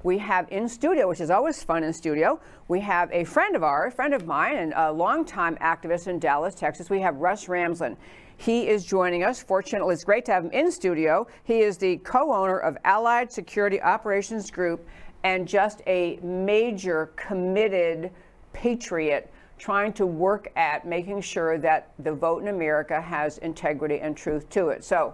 we have in studio, which is always fun in studio, we have a friend of mine, and a longtime activist in Dallas, Texas. We have Russ Ramsland. He is joining us. Fortunately, it's great to have him in studio. He is the co-owner of Allied Security Operations Group and just a major committed patriot trying to work at making sure that the vote in America has integrity and truth to it. So,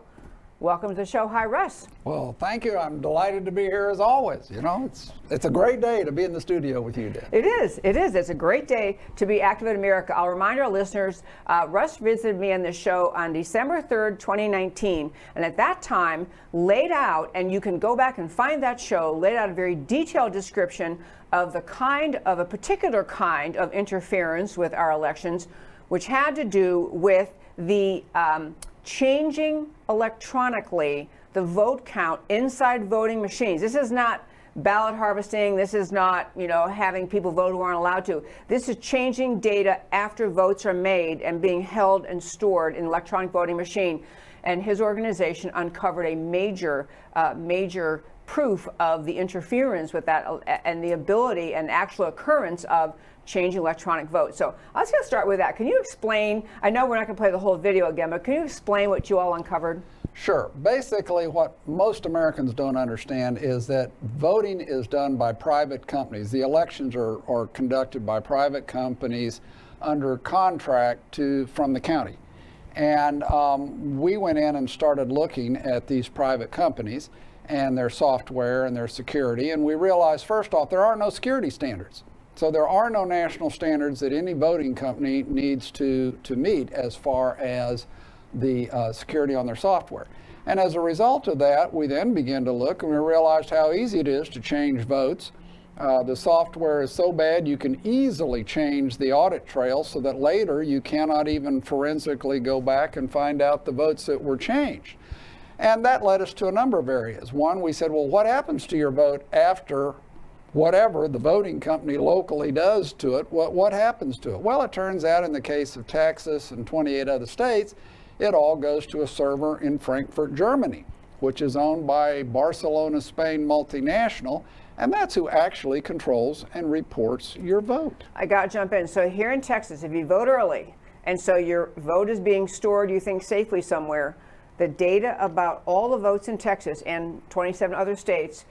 welcome to the show. Hi, Russ. Well, thank you. I'm delighted to be here as always. You know, it's a great day to be in the studio with you, Deb. It is. It's a great day to be active in America. I'll remind our listeners, Russ visited me on the show on December 3rd, 2019, and at that time laid out, and you can go back and find that show, laid out a very detailed description of a particular kind of interference with our elections, which had to do with the changing electronically the vote count inside voting machines. This is not ballot harvesting. This is not, having people vote who aren't allowed to. This is changing data after votes are made and being held and stored in electronic voting machine. And his organization uncovered a major proof of the interference with that and the ability and actual occurrence of changing electronic votes. So I was going to start with that. Can you explain, I know we're not going to play the whole video again, but can you explain what you all uncovered? Sure. Basically, what most Americans don't understand is that voting is done by private companies. The elections are conducted by private companies under contract from the county. And we went in and started looking at these private companies and their software and their security, and we realized, first off, there are no security standards. So there are no national standards that any voting company needs to meet as far as the security on their software. And as a result of that, we then began to look and we realized how easy it is to change votes. The software is so bad you can easily change the audit trail so that later you cannot even forensically go back and find out the votes that were changed. And that led us to a number of areas. One, we said, well, what happens to your vote after whatever the voting company locally does to it? What happens to it? Well, it turns out in the case of Texas and 28 other states, it all goes to a server in Frankfurt, Germany, which is owned by Barcelona, Spain multinational, and that's who actually controls and reports your vote. I got to jump in. So here in Texas, if you vote early, and so your vote is being stored, you think, safely somewhere, the data about all the votes in Texas and 27 other states,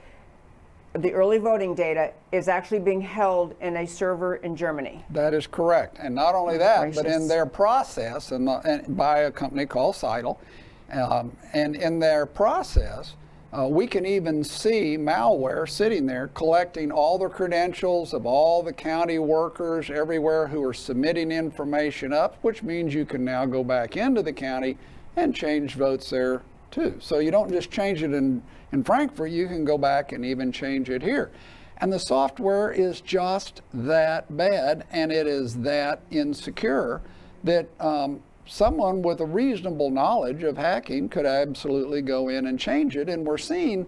the early voting data is actually being held in a server in Germany. That is correct. And not only that, but in their process, and by a company called Seidel, and in their process, we can even see malware sitting there collecting all the credentials of all the county workers everywhere who are submitting information up, which means you can now go back into the county and change votes there too. So you don't just change it in Frankfurt, you can go back and even change it here. And the software is just that bad, and it is that insecure that someone with a reasonable knowledge of hacking could absolutely go in and change it. And we're seeing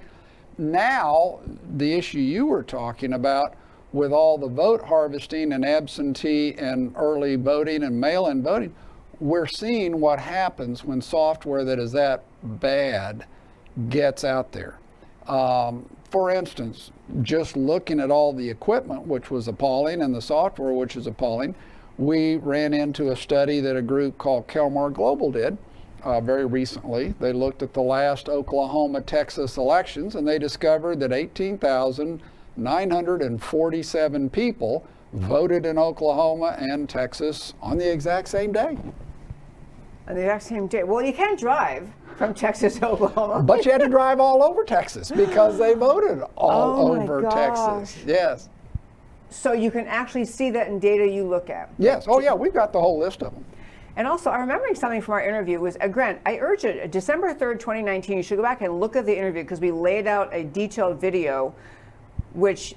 now the issue you were talking about with all the vote harvesting and absentee and early voting and mail-in voting. We're seeing what happens when software that is that bad gets out there. For instance, just looking at all the equipment, which was appalling, and the software, which is appalling, we ran into a study that a group called Kelmar Global did very recently. They looked at the last Oklahoma-Texas elections, and they discovered that 18,947 people voted in Oklahoma and Texas on the exact same day. On the exact same day. Well, you can't drive from Texas to Oklahoma. But you had to drive all over Texas because they voted all over Texas. Yes. So you can actually see that in data you look at. Yes. Oh, yeah. We've got the whole list of them. And also, I'm remembering something from our interview was, Grant, I urge you, December 3rd, 2019, you should go back and look at the interview because we laid out a detailed video which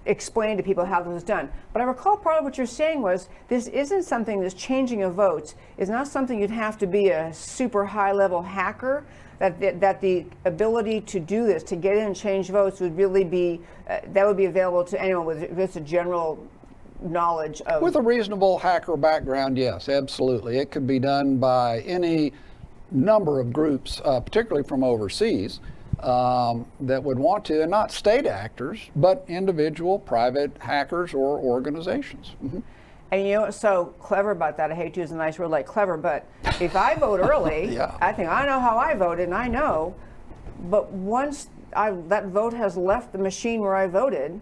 explain to people how this was done. But I recall part of what you're saying was this isn't something, this changing of votes is not something you'd have to be a super high level hacker, that the ability to do this, to get in and change votes would really be, that would be available to anyone with just a general knowledge of. With a reasonable hacker background, yes, absolutely. It could be done by any number of groups, particularly from overseas. that would want to, and not state actors, but individual private hackers or organizations. Mm-hmm. And you know what's so clever about that? I hate to use a nice word like clever, but if I vote early, Yeah. I think I know how I voted, and I know. But once that vote has left the machine where I voted,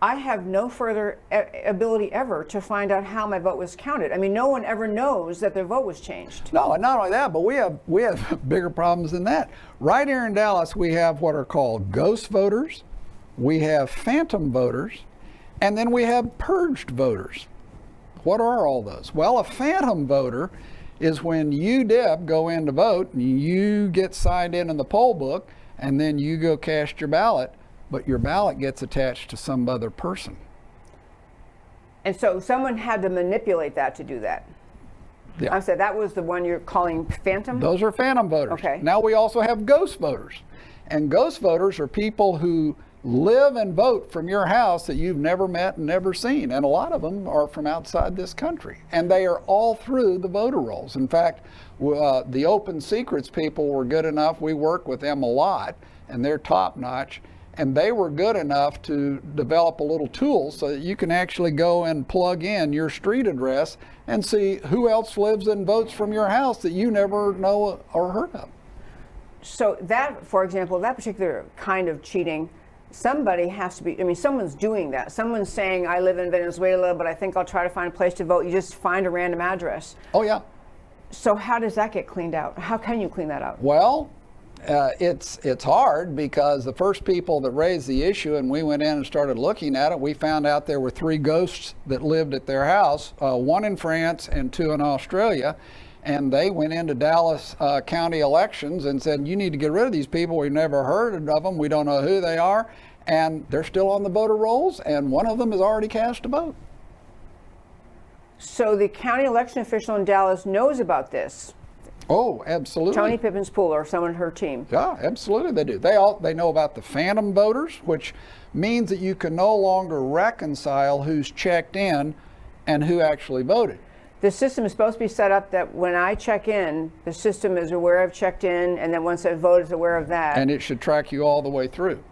I have no further ability ever to find out how my vote was counted. I mean, no one ever knows that their vote was changed. No, and not only that, but we have bigger problems than that. Right here in Dallas, we have what are called ghost voters, we have phantom voters, and then we have purged voters. What are all those? Well, a phantom voter is when you, Deb, go in to vote, and you get signed in the poll book, and then you go cast your ballot, but your ballot gets attached to some other person. And so someone had to manipulate that to do that. Yeah. I said that was the one you're calling phantom? Those are phantom voters. Okay. Now we also have ghost voters. And ghost voters are people who live and vote from your house that you've never met and never seen. And a lot of them are from outside this country. And they are all through the voter rolls. In fact, the Open Secrets people were good enough. We work with them a lot, and they're top notch. And they were good enough to develop a little tool so that you can actually go and plug in your street address and see who else lives and votes from your house that you never know or heard of. So that, for example, that particular kind of cheating, somebody has to be, I mean, someone's doing that. Someone's saying, I live in Venezuela, but I think I'll try to find a place to vote. You just find a random address. Oh, yeah. So how does that get cleaned out? How can you clean that out? Well, it's hard because the first people that raised the issue, and we went in and started looking at it, we found out there were 3 ghosts that lived at their house, 1 in France and 2 in Australia. And they went into Dallas county elections and said, you need to get rid of these people. We've never heard of them. We don't know who they are. And they're still on the voter rolls, and one of them has already cast a vote. So the county election official in Dallas knows about this. Oh, absolutely. Tony Pippin's pool or someone on her team. Yeah, absolutely they do. They know about the phantom voters, which means that you can no longer reconcile who's checked in and who actually voted. The system is supposed to be set up that when I check in, the system is aware I've checked in, and then once I vote, is aware of that. And it should track you all the way through.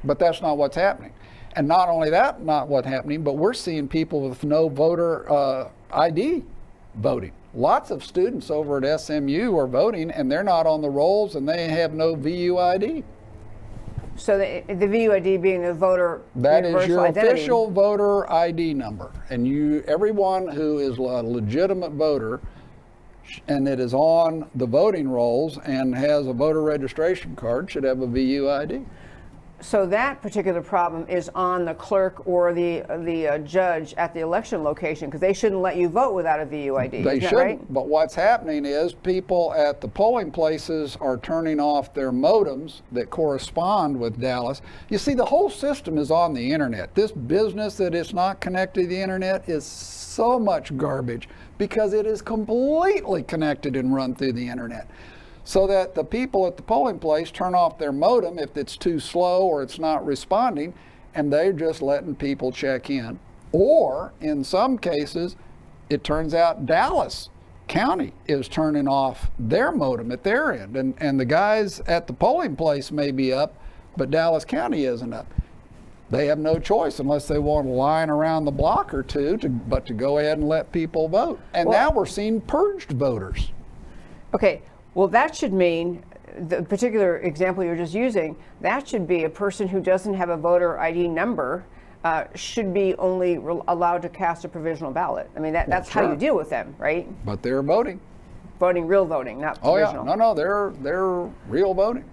But that's not what's happening. And not only that, not what's happening, but we're seeing people with no voter ID voting. Lots of students over at SMU are voting, and they're not on the rolls, and they have no VUID. So the VUID being the voter that is your identity. Official voter ID number, and everyone who is a legitimate voter and that is on the voting rolls and has a voter registration card should have a VUID. So that particular problem is on the clerk or the judge at the election location, because they shouldn't let you vote without a VUID. They shouldn't, right? But what's happening is people at the polling places are turning off their modems that correspond with Dallas. You see, the whole system is on the internet. This business that it's not connected to the internet is so much garbage because it is completely connected and run through the internet. So that the people at the polling place turn off their modem if it's too slow or it's not responding, and they're just letting people check in. Or in some cases, it turns out Dallas County is turning off their modem at their end, and the guys at the polling place may be up, but Dallas County isn't up. They have no choice unless they want a line around the block or two, but to go ahead and let people vote. And now we're seeing purged voters. Okay. Well, that should mean, the particular example you're just using, that should be a person who doesn't have a voter ID number should be only allowed to cast a provisional ballot. I mean, that's how you deal with them, right? But they're voting. Voting, real voting, not provisional. Oh, yeah. No, they're real voting.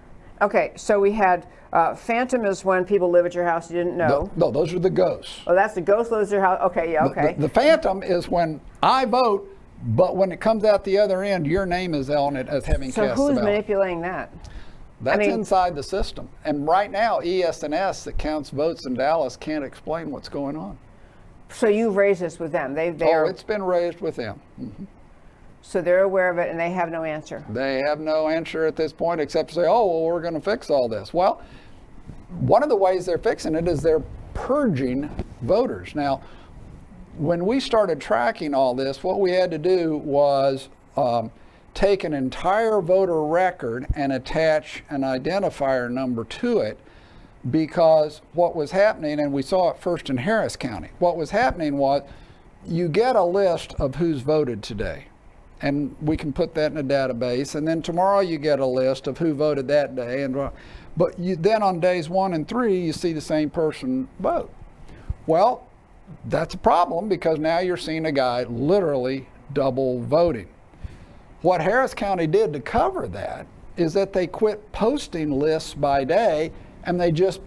Okay, so we had phantom is when people live at your house you didn't know. No, those are the ghosts. Oh, that's the ghost lives at your house. Okay, yeah, okay. The phantom is when I vote, but when it comes out the other end, your name is on it as having cast the ballot. So who's manipulating that? That's inside the system. And right now, ES&S that counts votes in Dallas can't explain what's going on. So you've raised this with them. It's been raised with them. Mm-hmm. So they're aware of it and they have no answer. They have no answer at this point except to say, oh, well, we're going to fix all this. Well, one of the ways they're fixing it is they're purging voters. Now, when we started tracking all this, what we had to do was take an entire voter record and attach an identifier number to it, because what was happening, and we saw it first in Harris County, what was happening was you get a list of who's voted today, and we can put that in a database, and then tomorrow you get a list of who voted that day, but then on days 1 and 3 you see the same person vote. Well, that's a problem, because now you're seeing a guy literally double voting. What Harris County did to cover that is that they quit posting lists by day, and they just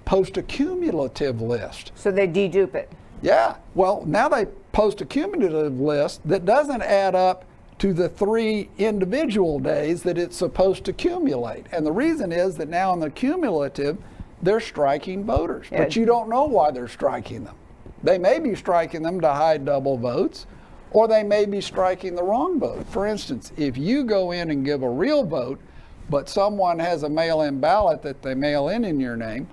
post a cumulative list. So they dedupe it. Yeah. Well, now they post a cumulative list that doesn't add up to the 3 individual days that it's supposed to accumulate. And the reason is that now in the cumulative, they're striking voters. Yeah. But you don't know why they're striking them. They may be striking them to hide double votes, or they may be striking the wrong vote. For instance, if you go in and give a real vote, but someone has a mail-in ballot that they mail in your name,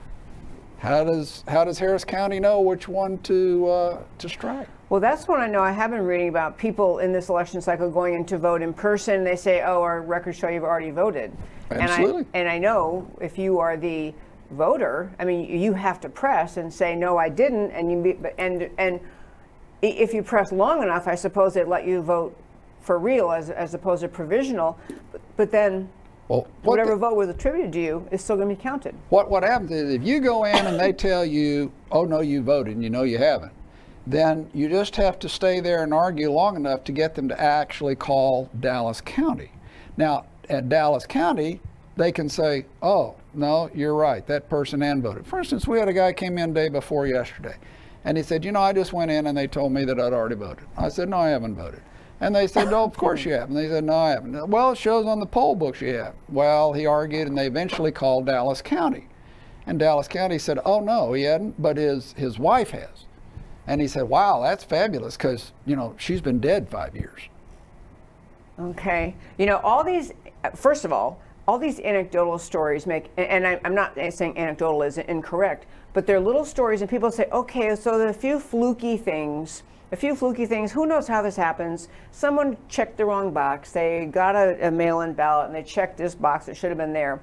how does Harris County know which one to strike? Well, that's what I know. I have been reading about people in this election cycle going in to vote in person. They say, "Oh, our records show you've already voted." Absolutely. And I know if you are the voter, I mean, you have to press and say, "No, I didn't," and if you press long enough, I suppose they'd let you vote for real as opposed to provisional. But then, well, whatever vote was attributed to you is still going to be counted. What happens is if you go in and they tell you, "Oh no, you voted," and you know you haven't, then you just have to stay there and argue long enough to get them to actually call Dallas County. Now, at Dallas County, they can say, "Oh no, you're right, that person and voted." For instance, we had a guy came in day before yesterday, and he said, "You know, I just went in and they told me that I'd already voted." I said, "No, I haven't voted." And they said, "No, of course you have." And they said, "No, I haven't." "Well, it shows on the poll books you have." Well, he argued, and they eventually called Dallas County. And Dallas County said, "Oh, no, he hadn't, but his wife has." And he said, "Wow, that's fabulous, because, you know, she's been dead 5 years." Okay. You know, all these, first of all these anecdotal stories make, and I'm not saying anecdotal is incorrect, but they're little stories, and people say, okay, so there are a few fluky things, who knows how this happens? Someone checked the wrong box, they got a mail-in ballot, and they checked this box that should have been there.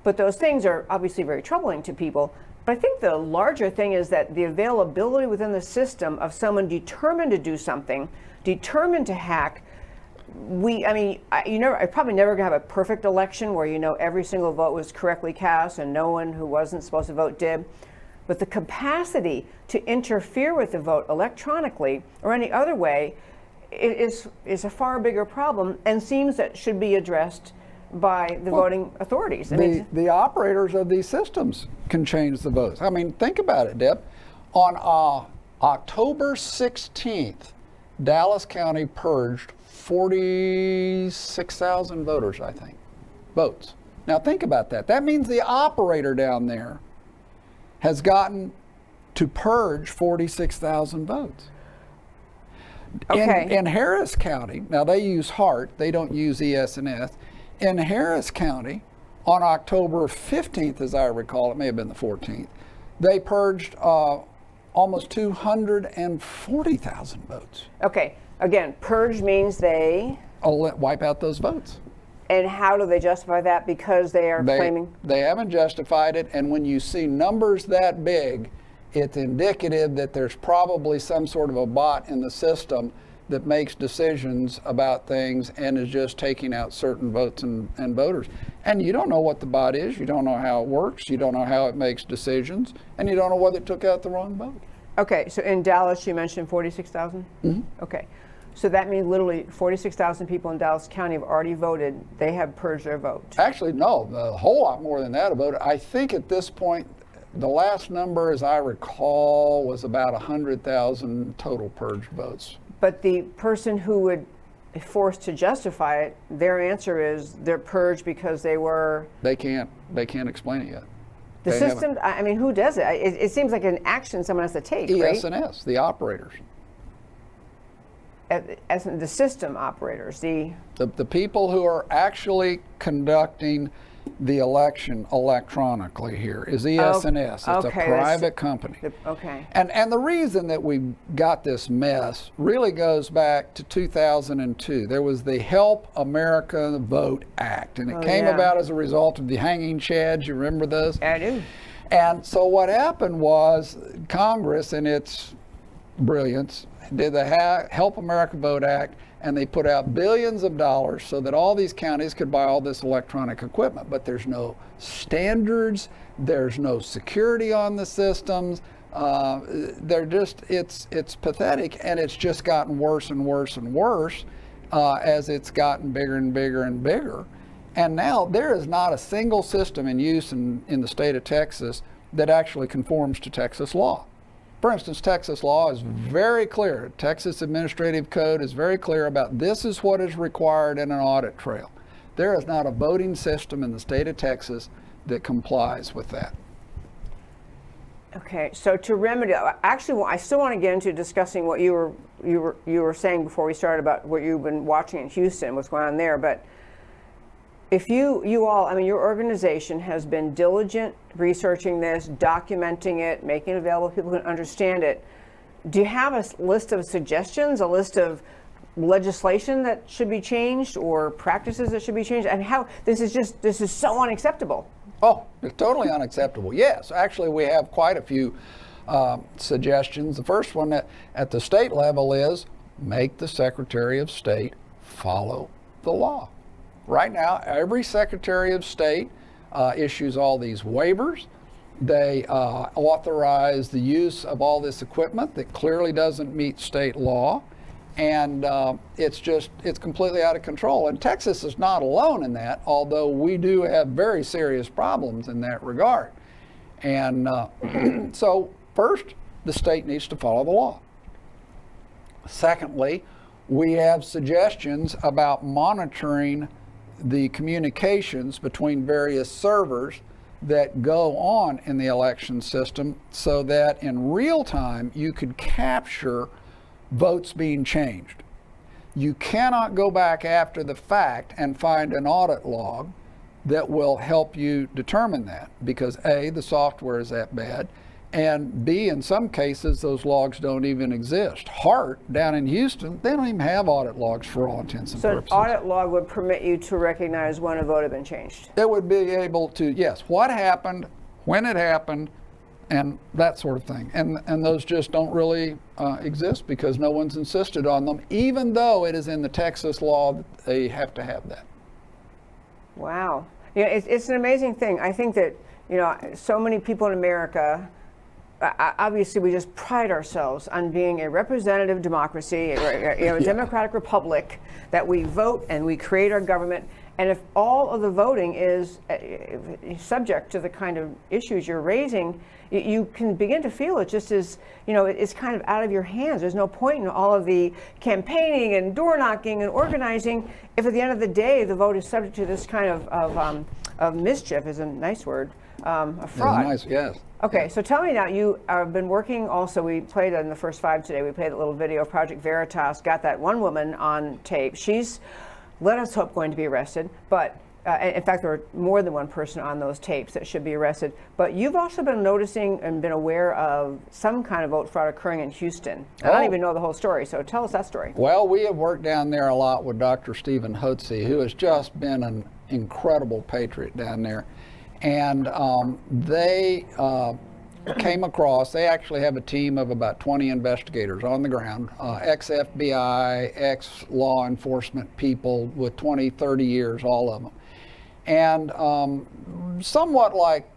But those things are obviously very troubling to people. But I think the larger thing is that the availability within the system of someone determined to do something, determined to hack. I probably never gonna have a perfect election where you know every single vote was correctly cast and no one who wasn't supposed to vote did. But the capacity to interfere with the vote electronically or any other way is a far bigger problem, and seems that should be addressed by the voting authorities. The operators of these systems can change the votes. I mean, think about it, Deb. On October 16th, Dallas County purged 46,000 voters, I think, votes. Now think about that. That means the operator down there has gotten to purge 46,000 votes. Okay. In Harris County, now they use HART, they don't use ES&S. In Harris County, on October 15th, as I recall, it may have been the 14th, they purged almost 240,000 votes. Okay, again, purge means they wipe out those votes. And how do they justify that? Because they are claiming? They haven't justified it, and when you see numbers that big, it's indicative that there's probably some sort of a bot in the system that makes decisions about things and is just taking out certain votes and voters. And you don't know what the bot is, you don't know how it works, you don't know how it makes decisions, and you don't know whether it took out the wrong vote. Okay, so in Dallas you mentioned 46,000? Mm-hmm. Okay, so that means literally 46,000 people in Dallas County have already voted, they have purged their vote. Actually, no, a whole lot more than that have voted. I think at this point, the last number, as I recall, was about 100,000 total purged votes. But the person who would be forced to justify it, their answer is they're purged because they were... They can't explain it yet. The system, I mean, who does it? It seems like an action someone has to take, right? ES&S, the operators. As the system operators, the people who are actually conducting the election electronically here is ES&S. It's a private company. Okay. And the reason that we got this mess really goes back to 2002. There was the Help America Vote Act, and it came about as a result of the hanging chads. You remember those? I do. And so what happened was Congress, in its brilliance, did the Help America Vote Act, and they put out billions of dollars so that all these counties could buy all this electronic equipment. But there's no standards, there's no security on the systems. It's pathetic, and it's just gotten worse and worse and worse as it's gotten bigger and bigger and bigger. And now there is not a single system in use in the state of Texas that actually conforms to Texas law. For instance, Texas law is very clear. Texas Administrative Code is very clear about this is what is required in an audit trail. There is not a voting system in the state of Texas that complies with that. Okay, so to remedy, actually, I still want to get into discussing what you were saying before we started about what you've been watching in Houston, what's going on there. But if you all, I mean, your organization has been diligent researching this, documenting it, making it available so people can understand it. Do you have a list of suggestions, a list of legislation that should be changed or practices that should be changed? And how this is so unacceptable. Oh, it's totally unacceptable. Yes, actually, we have quite a few suggestions. The first one at the state level is make the Secretary of State follow the law. Right now, every Secretary of State issues all these waivers. They authorize the use of all this equipment that clearly doesn't meet state law. And it's completely out of control. And Texas is not alone in that, although we do have very serious problems in that regard. And so first, the state needs to follow the law. Secondly, we have suggestions about monitoring the communications between various servers that go on in the election system so that in real time you could capture votes being changed. You cannot go back after the fact and find an audit log that will help you determine that because A, the software is that bad, and B, in some cases, those logs don't even exist. Hart, down in Houston, they don't even have audit logs for all intents and purposes. So an audit log would permit you to recognize when a vote had been changed? It would be able to, yes, what happened, when it happened, and that sort of thing. And those just don't really exist because no one's insisted on them, even though it is in the Texas law that they have to have that. Wow. You know, it's an amazing thing. I think that, you know, so many people in America, obviously we just pride ourselves on being a representative democracy, a democratic republic, that we vote and we create our government. And if all of the voting is subject to the kind of issues you're raising, you can begin to feel it just as, you know, it's kind of out of your hands. There's no point in all of the campaigning and door knocking and organizing if at the end of the day the vote is subject to this kind of mischief, is a nice word, a fraud. Nice, yes. Okay, so tell me now, you have been working also, we played in the first 5 today, we played a little video of Project Veritas, got that one woman on tape. She's, let us hope, going to be arrested, but in fact, there are more than one person on those tapes that should be arrested. But you've also been noticing and been aware of some kind of vote fraud occurring in Houston. I don't even know the whole story, so tell us that story. Well, we have worked down there a lot with Dr. Stephen Hotze, who has just been an incredible patriot down there. And they came across, they actually have a team of about 20 investigators on the ground, ex-FBI, ex-law enforcement people with 20, 30 years, all of them. And somewhat like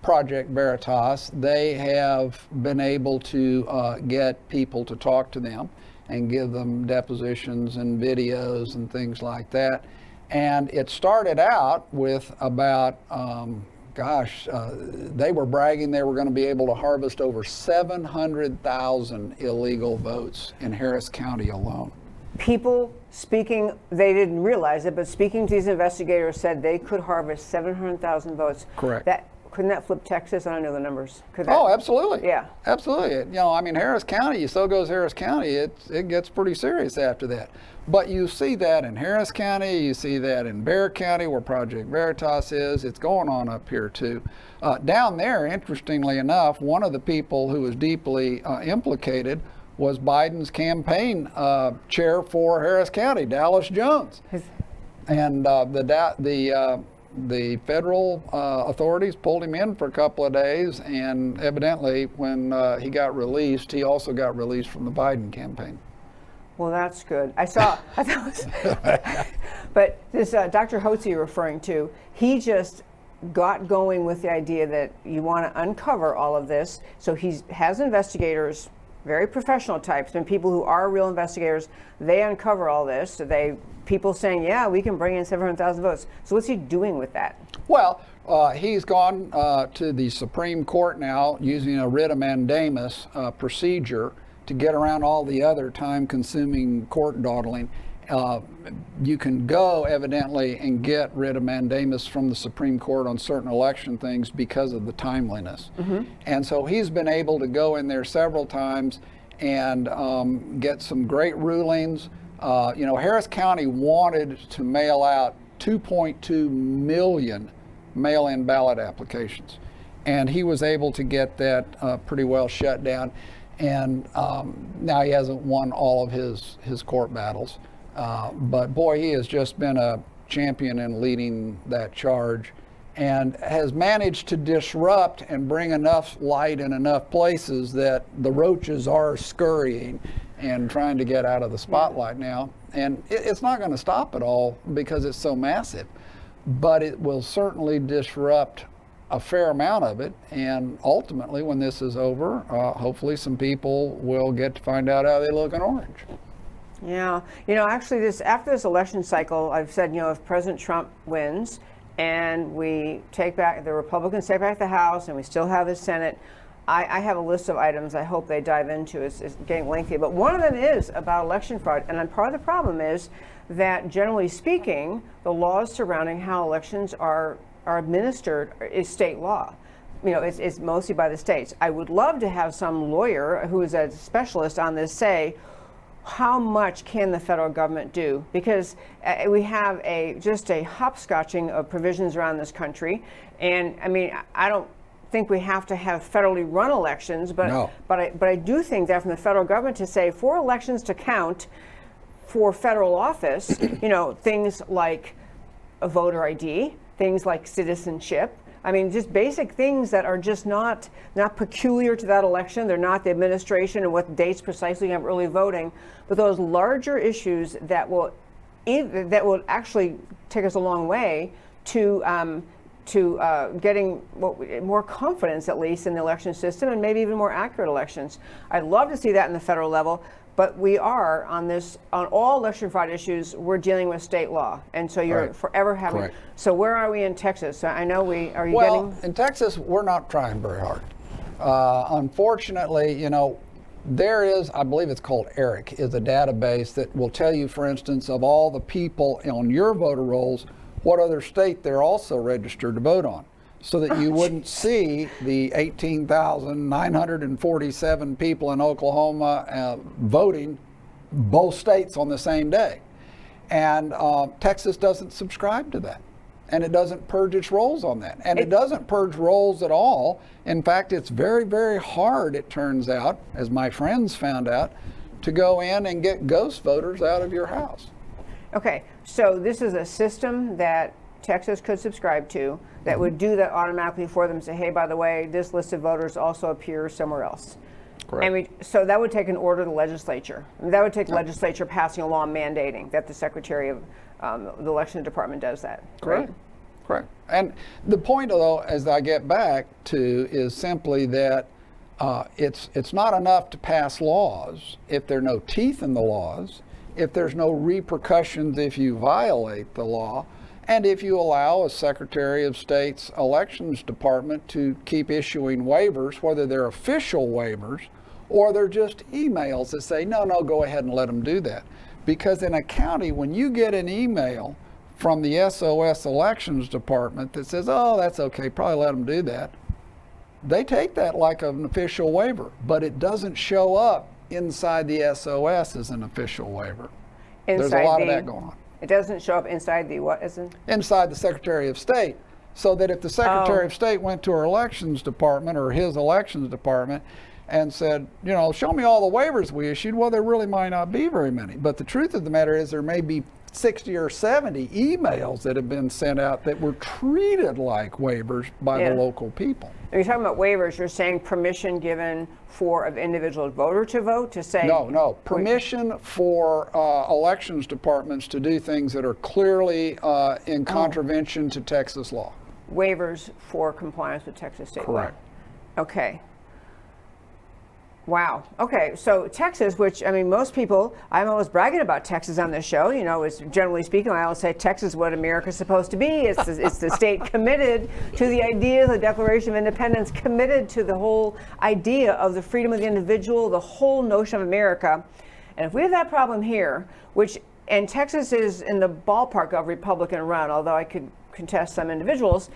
Project Veritas, they have been able to get people to talk to them and give them depositions and videos and things like that. And it started out with about, they were bragging they were going to be able to harvest over 700,000 illegal votes in Harris County alone. People speaking, they didn't realize it, but speaking to these investigators said they could harvest 700,000 votes. Correct. That, couldn't that flip Texas? I don't know the numbers. Oh, absolutely. Yeah. Absolutely. You know, I mean, Harris County, so goes Harris County, it gets pretty serious after that. But you see that in Harris County, you see that in Bexar County where Project Veritas is. It's going on up here too. Down there, interestingly enough, one of the people who was deeply implicated was Biden's campaign chair for Harris County, Dallas Jones. And the federal authorities pulled him in for a couple of days, and evidently when he got released, he also got released from the Biden campaign. Well, that's good. I thought but this Dr. Hotze you're referring to, he just got going with the idea that you want to uncover all of this. So he has investigators, very professional types, and people who are real investigators, they uncover all this. So people saying, yeah, we can bring in 700,000 votes. So what's he doing with that? Well, he's gone to the Supreme Court now using a writ of mandamus procedure to get around all the other time-consuming court dawdling. You can go, evidently, and get writ of mandamus from the Supreme Court on certain election things because of the timeliness. Mm-hmm. And so he's been able to go in there several times and get some great rulings. You know, Harris County wanted to mail out 2.2 million mail-in ballot applications. And he was able to get that pretty well shut down. And now he hasn't won all of his court battles. But boy, he has just been a champion in leading that charge and has managed to disrupt and bring enough light in enough places that the roaches are scurrying and trying to get out of the spotlight now. And it's not going to stop at all because it's so massive, but it will certainly disrupt a fair amount of it, and ultimately when this is over, hopefully some people will get to find out how they look in orange. Yeah, you know, actually after this election cycle, I've said, you know, if President Trump wins and the Republicans take back the House and we still have the Senate, I have a list of items I hope they dive into. It's getting lengthy, but one of them is about election fraud, and then part of the problem is that generally speaking, the laws surrounding how elections are administered is state law. You know, it's mostly by the states. I would love to have some lawyer who is a specialist on this say, how much can the federal government do? Because we have just a hopscotching of provisions around this country. And I mean, I don't think we have to have federally run elections, but no. but I do think that from the federal government to say for elections to count for federal office, you know, things like a voter ID, things like citizenship. I mean, just basic things that are just not peculiar to that election. They're not the administration and what dates precisely you have early voting, but those larger issues that will actually take us a long way to getting more confidence, at least, in the election system and maybe even more accurate elections. I'd love to see that in the federal level. But we are on all election fraud issues, we're dealing with state law. And so you're forever having. Correct. So where are we in Texas? I know Well, in Texas, we're not trying very hard. Unfortunately, you know, there is, I believe it's called ERIC, is a database that will tell you, for instance, of all the people on your voter rolls, what other state they're also registered to vote on, so that you wouldn't see the 18,947 people in Oklahoma voting both states on the same day. And Texas doesn't subscribe to that. And it doesn't purge its rolls on that. And it doesn't purge rolls at all. In fact, it's very, very hard, it turns out, as my friends found out, to go in and get ghost voters out of your house. Okay, so this is a system that Texas could subscribe to that would do that automatically for them, say, hey, by the way, this list of voters also appears somewhere else. Correct. And so that would take an order to the legislature. That would take the legislature passing a law mandating that the Secretary of the Election Department does that. Correct. Right? Correct. And the point, though, as I get back to, is simply that it's not enough to pass laws if there are no teeth in the laws, if there's no repercussions if you violate the law, and if you allow a Secretary of State's Elections Department to keep issuing waivers, whether they're official waivers or they're just emails that say, no, go ahead and let them do that. Because in a county, when you get an email from the SOS Elections Department that says, oh, that's okay, probably let them do that. They take that like an official waiver, but it doesn't show up inside the SOS as an official waiver. There's a lot of that going on. It doesn't show up inside the what, isn't? Inside the Secretary of State. So that if the Secretary of State went to her elections department or his elections department and said, you know, show me all the waivers we issued, well, there really might not be very many. But the truth of the matter is there may be 60 or 70 emails that have been sent out that were treated like waivers by the local people. When you're talking about waivers, you're saying permission given for an individual voter to vote, to say? No. Permission for elections departments to do things that are clearly in contravention to Texas law. Waivers for compliance with Texas state law. Correct. Okay. Wow. Okay. So Texas, which, I mean, most people, I'm always bragging about Texas on this show. You know, it's generally speaking, I always say Texas is what America's supposed to be. It's the state committed to the idea of the Declaration of Independence, committed to the whole idea of the freedom of the individual, the whole notion of America. And if we have that problem here, and Texas is in the ballpark of Republican run, although I could contest some individuals,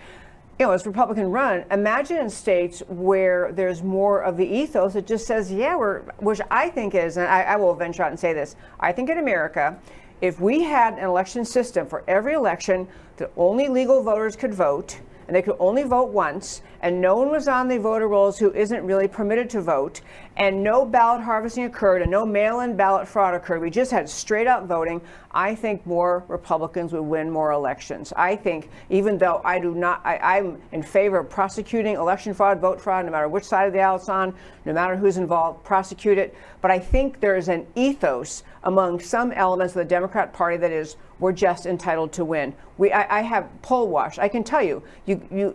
you know, it's Republican run. Imagine in states where there's more of the ethos that just says, yeah, which I think is, and I will venture out and say this, I think in America, if we had an election system for every election that only legal voters could vote, and they could only vote once, and no one was on the voter rolls who isn't really permitted to vote, and no ballot harvesting occurred, and no mail-in ballot fraud occurred, we just had straight-up voting, I think more Republicans would win more elections. I think, even though I'm in favor of prosecuting election fraud, vote fraud, no matter which side of the aisle it's on, no matter who's involved, prosecute it, but I think there is an ethos among some elements of the Democrat Party that is, we're just entitled to win. I have poll watch. I can tell you,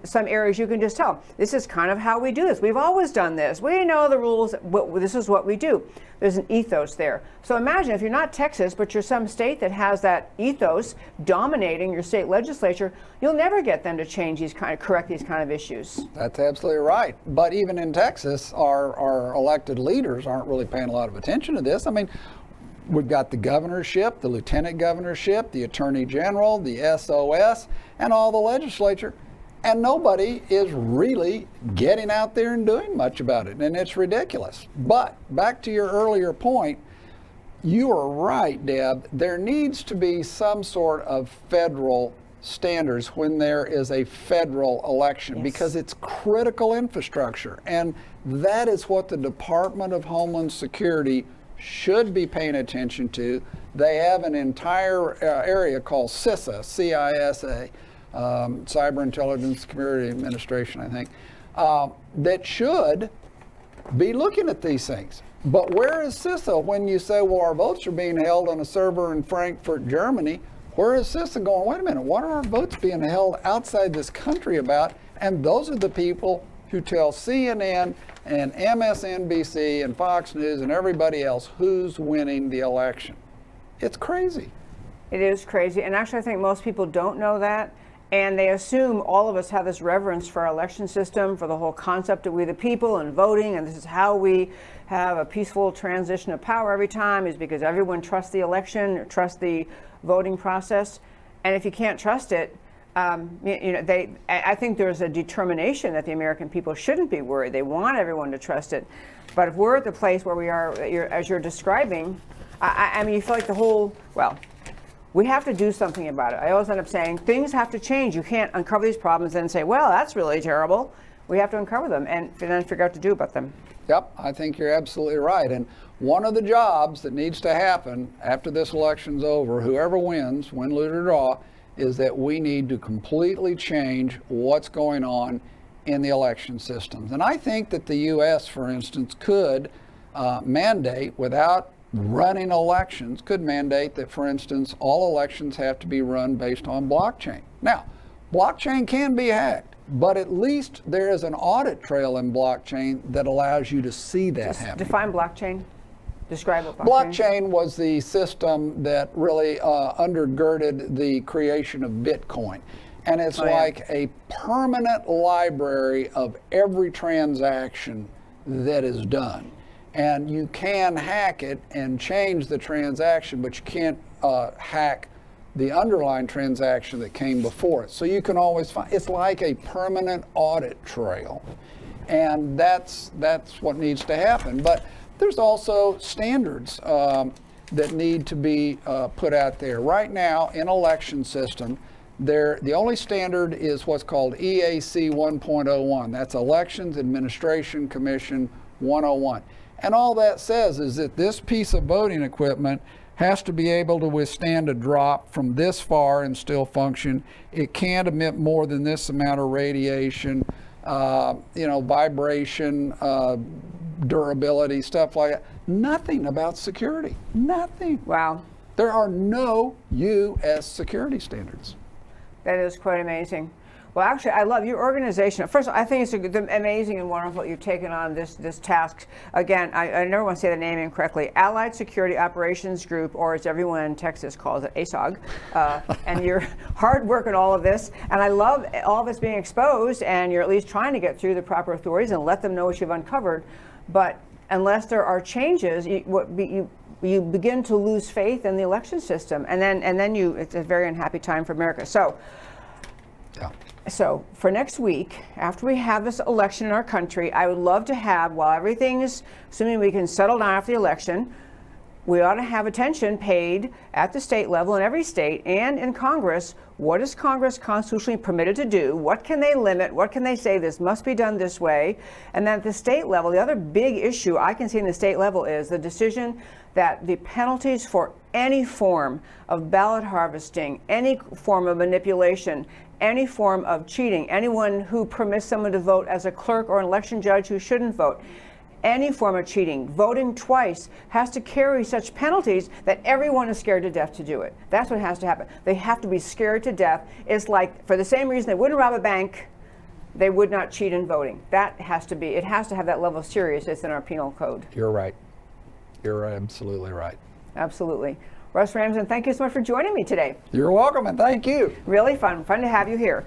some areas you can just tell, this is kind of how we do this. We've always done this. We know the rules. This is what we do. There's an ethos there. So imagine if you're not Texas, but you're some state that has that ethos dominating your state legislature, you'll never get them to correct these kind of issues. That's absolutely right. But even in Texas, our elected leaders aren't really paying a lot of attention to this. I mean, we've got the governorship, the lieutenant governorship, the attorney general, the SOS, and all the legislature. And nobody is really getting out there and doing much about it. And it's ridiculous. But back to your earlier point, you are right, Deb. There needs to be some sort of federal standards when there is a federal election, because it's critical infrastructure. And that is what the Department of Homeland Security should be paying attention to. They have an entire area called CISA, C-I-S-A, Cyber Intelligence Community Administration, I think, that should be looking at these things. But where is CISA when you say, well, our votes are being held on a server in Frankfurt, Germany? Where is CISA going, wait a minute, what are our votes being held outside this country about? And those are the people who tell CNN and MSNBC and Fox News and everybody else who's winning the election. It's crazy. It is crazy. And actually, I think most people don't know that. And they assume all of us have this reverence for our election system, for the whole concept of we the people and voting, and this is how we have a peaceful transition of power every time, is because everyone trusts the election, or trusts the voting process. And if you can't trust it, I think there's a determination that the American people shouldn't be worried. They want everyone to trust it. But if we're at the place where we are, as you're describing, I mean, you feel like we have to do something about it. I always end up saying things have to change. You can't uncover these problems and say, well, that's really terrible. We have to uncover them and then figure out what to do about them. Yep, I think you're absolutely right. And one of the jobs that needs to happen after this election's over, whoever wins, win, lose, or draw, is that we need to completely change what's going on in the election systems. And I think that the U.S., for instance, could mandate, without running elections, could mandate that, for instance, all elections have to be run based on blockchain. Now, blockchain can be hacked, but at least there is an audit trail in blockchain that allows you to see that happen. Define blockchain. Describe what blockchain. Blockchain was the system that really undergirded the creation of Bitcoin. And it's like a permanent library of every transaction that is done. And you can hack it and change the transaction, but you can't hack the underlying transaction that came before it. So you can always find, it's like a permanent audit trail. And that's what needs to happen. But there's also standards that need to be put out there. Right now, in election system, the only standard is what's called EAC 1.01. That's Elections Administration Commission 101. And all that says is that this piece of voting equipment has to be able to withstand a drop from this far and still function. It can't emit more than this amount of radiation, vibration, durability, stuff like that. Nothing about security. Nothing. Wow. There are no U.S. security standards. That is quite amazing. Well, actually, I love your organization. First of all, I think it's amazing and wonderful you've taken on this task. Again, I never want to say the name incorrectly. Allied Security Operations Group, or as everyone in Texas calls it, ASOG. And your hard work in all of this. And I love all of this being exposed, and you're at least trying to get through the proper authorities and let them know what you've uncovered. But unless there are changes, you begin to lose faith in the election system, and then it's a very unhappy time for America. So for next week, after we have this election in our country, I would love to have, while everything is, assuming we can settle down after the election, we ought to have attention paid at the state level in every state and in Congress. What is Congress constitutionally permitted to do? What can they limit? What can they say this must be done this way? And then at the state level, the other big issue I can see in the state level is the decision that the penalties for any form of ballot harvesting, any form of manipulation, any form of cheating, anyone who permits someone to vote as a clerk or an election judge who shouldn't vote, any form of cheating, voting twice, has to carry such penalties that everyone is scared to death to do it. That's what has to happen. They have to be scared to death. It's like, for the same reason they wouldn't rob a bank, they would not cheat in voting. That has to be, it has to have that level of seriousness in our penal code. You're right. You're absolutely right. Absolutely. Russ Ramsland, thank you so much for joining me today. You're welcome, and thank you. Really fun to have you here.